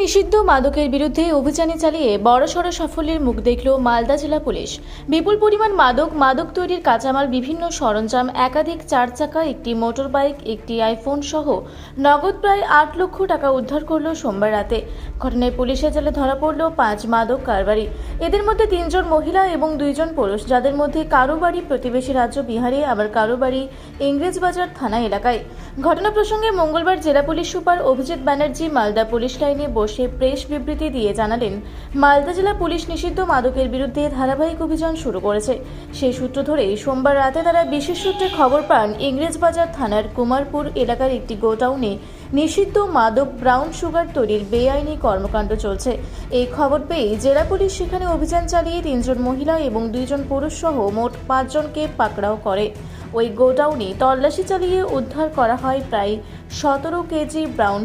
নিষিদ্ধ মাদকের বিরুদ্ধে অভিযানে চালিয়ে বড়সড় সাফল্যের মুখ দেখল মালদা জেলা পুলিশ। বিপুল পরিমাণ মাদক তৈরির কাঁচামাল, বিভিন্ন সরঞ্জাম, একাধিক চার চাকা, একটি মোটরবাইক, একটি আইফোন সহ নগদ প্রায় 8 লক্ষ টাকা উদ্ধার করল সোমবার রাতে। ঘটনায় পুলিশের জালে ধরা পড়ল 5 মাদক কারবারি। এদের মধ্যে 3 জন মহিলা এবং 2 জন পুরুষ, যাদের মধ্যে কারো বাড়ি প্রতিবেশী রাজ্য বিহারে, আবার কারো বাড়ি ইংরেজবাজার থানা এলাকায়। ঘটনা প্রসঙ্গে মঙ্গলবার জেলা police super Abhijit Banerjee Malda police লাইনে বসে প্রেস বিবৃতি দিয়ে জানালেন, মালদা জেলা পুলিশ নিষিদ্ধ মাদকের বিরুদ্ধে ধারাবাহিক অভিযান শুরু করেছে। সেই সূত্র ধরে সোমবার রাতে তারা বিশেষ সূত্রে খবর পান ইংরেজবাজার থানার কুমারপুর এলাকার একটি গোডাউনে নিষিদ্ধ মাদক ব্রাউন সুগার তৈরির বেআইনি কর্মকাণ্ড চলছে। এই খবর পেয়ে জেলা পুলিশ সেখানে অভিযান চালিয়ে 3 জন মহিলা এবং 2 জন পুরুষ সহ মোট 5 জনকে পাকড়াও করে। ওই গোডাউনে তল্লাশি চালিয়ে উদ্ধার করা হয় প্রায় 17 কেজি ব্রাউন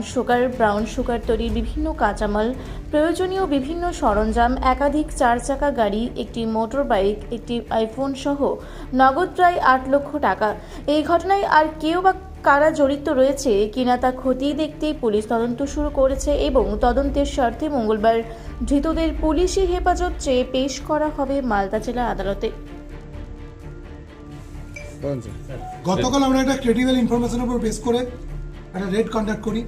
সুগার তৈরির বিভিন্ন কাঁচামাল, প্রয়োজনীয় বিভিন্ন সরঞ্জাম, একাধিক 4 চাকা গাড়ি, একটি মোটর বাইক, একটি আইফোন সহ নগদ প্রায় 8 লক্ষ টাকা। এই ঘটনায় আর কেউ বা কারা জড়িত রয়েছে কিনা তা খতিয়ে দেখতে পুলিশ তদন্ত শুরু করেছে এবং তদন্তের স্বার্থে মঙ্গলবার ধৃতদের পুলিশি হেফাজত চেয়ে পেশ করা হবে মালদা জেলা আদালতে। গতকাল আমরা একটা ক্রেডিবল ইনফরমেশনের উপর বেস করে একটা রেড কন্ডাক্ট করি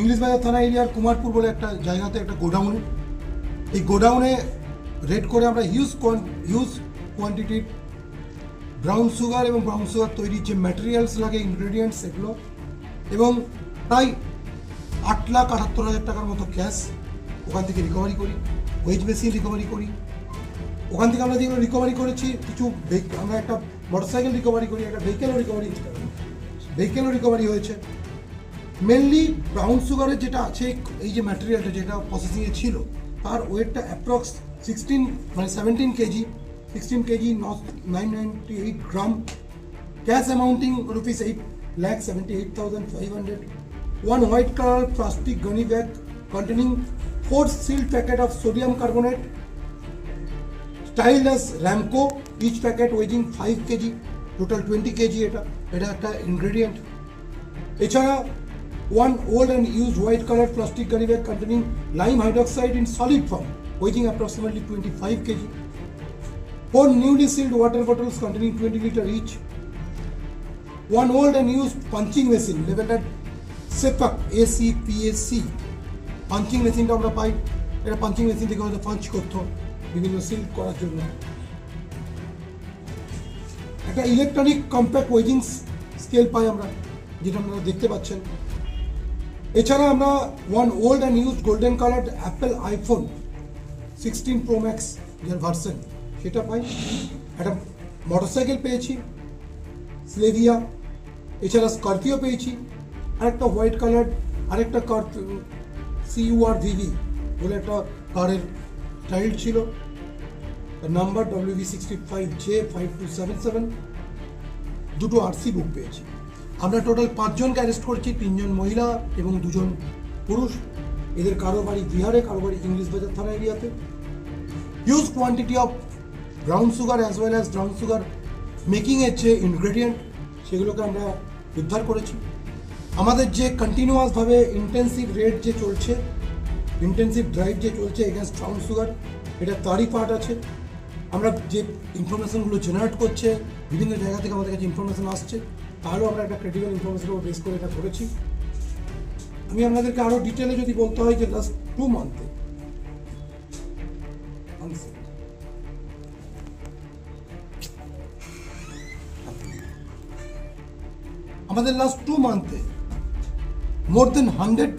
ইংলিশবাজার থানা এরিয়ার কুমারপুর বলে একটা জায়গাতে, একটা গোডাউনে। এই গোডাউনে রেড করে আমরা হিউজ কোয়ান্টিটির ব্রাউন সুগার এবং ব্রাউন সুগার তৈরির যে ম্যাটেরিয়ালস লাগে, ইনগ্রেডিয়েন্টস, এগুলো এবং প্রায় 8,78,000 টাকার মতো ক্যাশ ওখান থেকে রিকভারি করি, ওয়েজ মেশিন রিকভারি করি। ওখান থেকে আমরা যেগুলো রিকভারি করেছি, কিছু আমরা একটা মোটরসাইকেল রিকভারি করি, একটা ভেহিকেলও রিকভারি হয়েছে। মেনলি ব্রাউন সুগারের যেটা আছে, এই যে ম্যাটেরিয়ালটা যেটা প্রসেসিংয়ে ছিল, তার ওয়েটটা approx 17 KG, 998 gram, cash amounting rupees 8,78,500, one white color plastic gunny bag containing 4 sealed packet of sodium carbonate, styled as Ramco, each packet weighing 5 kg, total 20 kg এটা একটা ইনগ্রেডিয়েন্ট। এছাড়া one old and used white colored plastic gunny bag containing lime hydroxide in solid form, weighing approximately 25 kg, 4 newly sealed water bottles containing 20 liter each, one old and used punching machine labeled at SEPAC, ACPAC, punching মেশিনটা আমরা পাই। এটা punching machine থেকে হয়তো punch করতো বিভিন্ন seal করার জন্য। একটা ইলেকট্রনিক কম্প্যাক্ট ওয়েজিং স্কেল পাই আমরা, যেটা আপনারা দেখতে পাচ্ছেন। এছাড়া আমরা one old and used golden coloured Apple iPhone 16 Pro Max যার ভার্সন, সেটা পাই। একটা মোটরসাইকেল পেয়েছি স্লেভিয়া, এছাড়া স্করপিও পেয়েছি, আরেকটা হোয়াইট কালার, আরেকটা কার CURVV বলে একটা কারের চাইল্ড ছিল, নাম্বার WV65J5277, দুটো RC বুক পেয়েছি। আমরা টোটাল 5 জনকে অ্যারেস্ট করেছি, 3 জন মহিলা এবং 2 জন পুরুষ। এদের কারো বাড়ি বিহারে, কারো বাড়ি ইংলিশবাজার থানা এরিয়াতে। Huge quantity of brown sugar as well as brown sugar মেকিংয়ের যে ইনগ্রেডিয়েন্ট, সেগুলোকে আমরা উদ্ধার করেছি। আমাদের যে কন্টিনিউয়াসভাবে ইন্টেন্সিভ রেড যে চলছে, ইন্টেন্সিভ ড্রাইভ যে চলছে এগেনস্ট ব্রাউন সুগার, এটা তারই পার্ট আছে। আমরা যে ইনফরমেশনগুলো জেনারেট করছে, বিভিন্ন জায়গা থেকে আমাদের কাছে ইনফরমেশন আসছে, তাহলেও আমরা একটা ক্রেডিবল ইনফরমেশনের উপর বেস করে এটা করেছি। আমি আপনাদেরকে আরও ডিটেলে যদি বলতে হয় যে লাস্ট 2 মান্থে আমাদের মোর দেন 100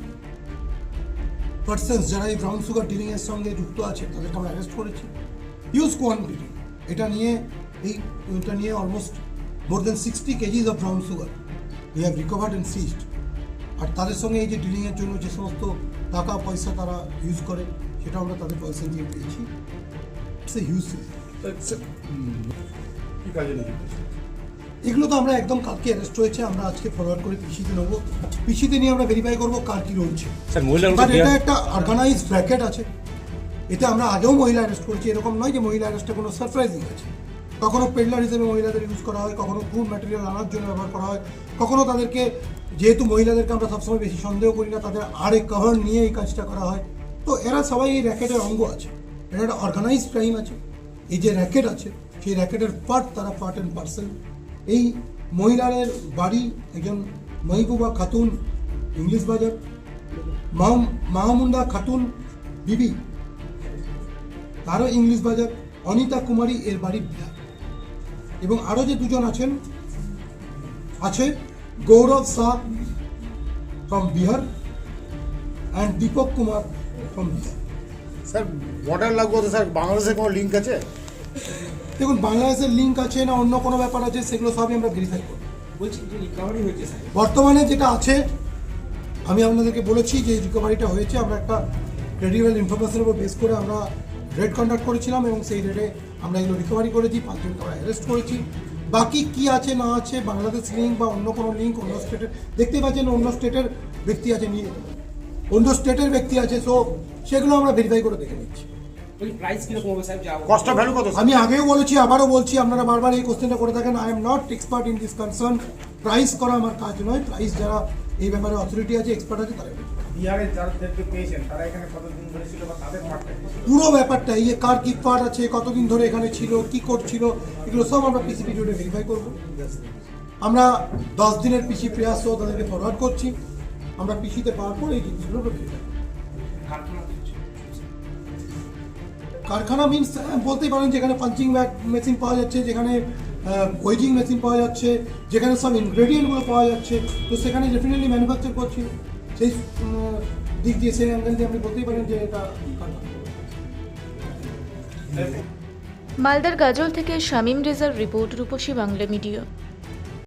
পার্সেন্টস যারা এই ব্রাউন সুগার ডিলিংয়ের সঙ্গে যুক্ত আছে, তাদেরকে আমরা অ্যারেস্ট করেছি। হিউজ কোয়ান্টিটি এটা নিয়ে almost more than 60 kgs of brown sugar we have recovered and seized. আর তাদের সঙ্গে এই যে ডিলিংয়ের জন্য যে সমস্ত টাকা পয়সা তারা ইউজ করে, সেটা আমরা তাদের পয়সা দিয়ে পেয়েছি। It's a huge. এগুলো তো আমরা একদম কালকে অ্যারেস্ট হয়েছে, আমরা আজকে ফরওয়ার্ড করে পিসিতে নেবো। পিসিতে নিয়ে আমরা ভেরিফাই করবো কার কি রয়েছে। এটা একটা অর্গানাইজড র্যাকেট আছে, এতে আমরা আগেও মহিলা অ্যারেস্ট করেছি। এরকম নয় যে মহিলা অ্যারেস্টে কোনো সারপ্রাইজিং আছে। কখনো পেডলার হিসেবে মহিলাদের ইউজ করা হয়, কখনো ক্রুড ম্যাটেরিয়াল আনার জন্য ব্যবহার করা হয়, কখনো তাদেরকে যেহেতু মহিলাদেরকে আমরা সবসময় বেশি সন্দেহ করি না, তাদের আরে কভার নিয়ে এই কাজটা করা হয়, তো এরা সবাই এই র্যাকেটের অঙ্গ আছে। এটা একটা অর্গানাইজড ক্রাইম আছে। এই যে র্যাকেট আছে সেই র্যাকেটের তারা পার্ট অ্যান্ড পার্সেল। এই মহিলাদের বাড়ি একজন মহিবুবা খাতুন ইংলিশ বাজার, মাহমুদা খাতুন বিবি তারও ইংলিশ বাজার, অনিতা কুমারী এর বাড়ি বিহার, এবং আরও যে দুজন আছে Gaurav Shah from Bihar and Deepak Kumar from Bihar. Sir border লাগবো তো স্যার, বাংলাদেশের কোনো লিঙ্ক আছে? দেখুন, বাংলাদেশের লিঙ্ক আছে না অন্য কোনো ব্যাপার আছে সেগুলো সবই আমরা ভেরিফাই করব। বলছি যে রিকভারি হয়েছে স্যার, বর্তমানে যেটা আছে আমি আপনাদেরকে বলেছি যে রিকভারিটা হয়েছে, আমরা একটা ক্রেডিবল ইনফরমেশনের উপর বেস করে আমরা রেড কন্ডাক্ট করেছিলাম এবং সেই রেডে আমরা এগুলো রিকভারি করেছি, 5 জনকে আমরা অ্যারেস্ট করেছি। বাকি কি আছে না আছে, বাংলাদেশ লিঙ্ক বা অন্য কোনো লিঙ্ক অন্য স্টেটের, দেখতে পাচ্ছেন অন্য স্টেটের ব্যক্তি আছে, নিয়ে অন্য স্টেটের ব্যক্তি আছে, সো সেগুলো আমরা ভেরিফাই করে দেখে নিচ্ছি। বলছি প্রাইস কিরকম হবে স্যার? যা কস্ট অফ ভ্যালু কত স্যার? আমি আগেও বলেছি, আবারও বলছি, আপনারা বারবার এই কোশ্চেনটা করে থাকেন। I am not expert in this concern. Price করা আমার কাজ নয়, প্রাইস যারা এই ব্যাপারে অথরিটি আছে, এক্সপার্ট আছে, তারা বলবে। বিহারের যাদেরকে পেয়েছেন তারা এখানে কতদিন ধরে ছিল বা তাদের পার্টটা পুরো ব্যাপারটা এই যে কার কি পার্ট আছে, কতদিন ধরে এখানে ছিল, কি করছিল, এগুলো সব আমরা পিসি পিরিয়ডে ভেরিফাই করবো। আমরা 10 দিনের পিসি প্রয়াস তাদেরকে ফরওয়ার্ড করছি। আমরা পিসিতে পাওয়ার পর এই জিনিসগুলো ভেরিফাই করবো। কারখানা মিনস বলতেই পারেন যেখানে পাঞ্চিং ব্যাগ মেশিন পাওয়া যাচ্ছে, যেখানে ওয়েজিং মেশিন পাওয়া যাচ্ছে, যেখানে সব ইনগ্রেডিয়েন্টগুলো পাওয়া যাচ্ছে, তো সেখানে ডেফিনেটলি ম্যানুফ্যাকচার করছি। সেই দিক দিয়ে সেই অ্যাঙ্গেল দিয়ে আপনি বলতেই পারেন যে এটা কারখানা। মালদার গাজল থেকে শামীম রেজার রিপোর্ট, রূপসী বাংলা মিডিয়া।